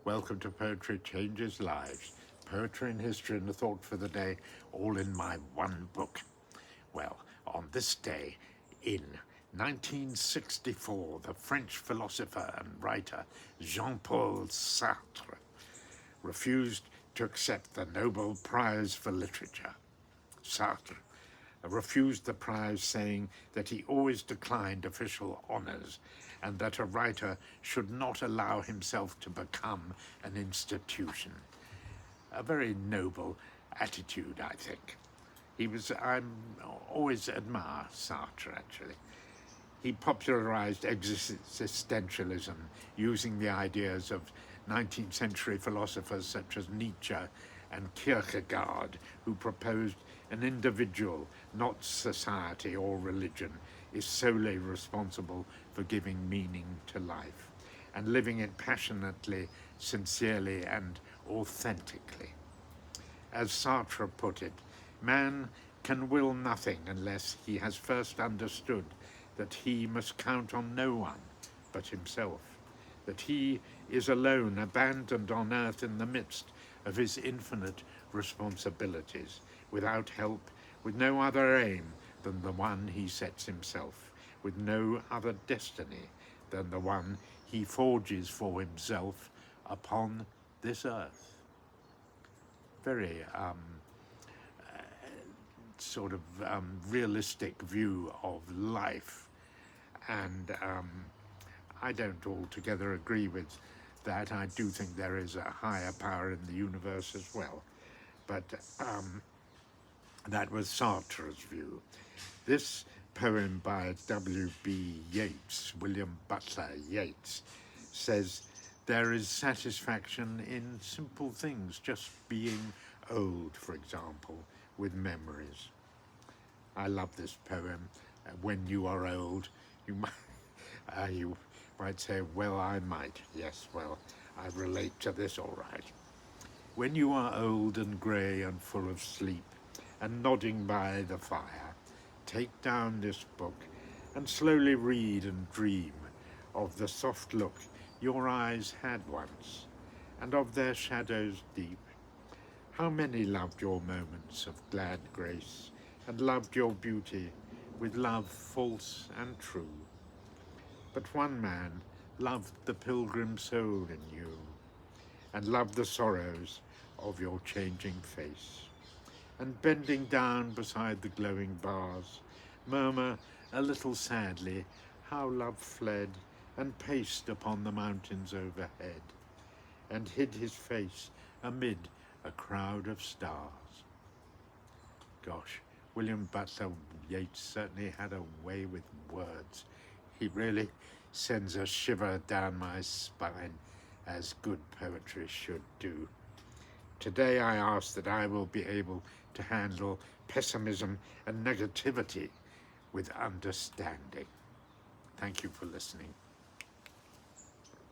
Welcome to Poetry Changes Lives. Poetry and history and the thought for the day, all in my one book. Well, on this day in 1964, the French philosopher and writer Jean-Paul Sartre refused to accept the Nobel Prize for Literature. Sartre refused the prize, saying that he always declined official honors and that a writer should not allow himself to become an institution. A very noble attitude, I think. I always admire Sartre, actually. He popularized existentialism using the ideas of 19th century philosophers such as Nietzsche and Kierkegaard, who proposed an individual, not society or religion, is solely responsible for giving meaning to life and living it passionately, sincerely, and authentically. As Sartre put it, man can will nothing unless he has first understood that he must count on no one but himself, that he is alone, abandoned on earth in the midst of his infinite responsibilities, without help, with no other aim than the one he sets himself, with no other destiny than the one he forges for himself upon this earth. Very realistic view of life, and I don't altogether agree with that. I do think there is a higher power in the universe as well, but that was Sartre's view. This poem by W.B. Yeats, William Butler Yeats, says there is satisfaction in simple things, just being old, for example, with memories. I love this poem. When you are old, you might say, well, I might. Yes, well, I relate to this all right. When you are old and grey and full of sleep and nodding by the fire, take down this book and slowly read and dream of the soft look your eyes had once, and of their shadows deep. How many loved your moments of glad grace, and loved your beauty with love false and true. But one man loved the pilgrim soul in you, and loved the sorrows of your changing face, and bending down beside the glowing bars, murmur a little sadly how love fled and paced upon the mountains overhead, and hid his face amid a crowd of stars. Gosh, William Butler Yeats certainly had a way with words. He really sends a shiver down my spine, as good poetry should do. Today I ask that I will be able to handle pessimism and negativity with understanding. Thank you for listening.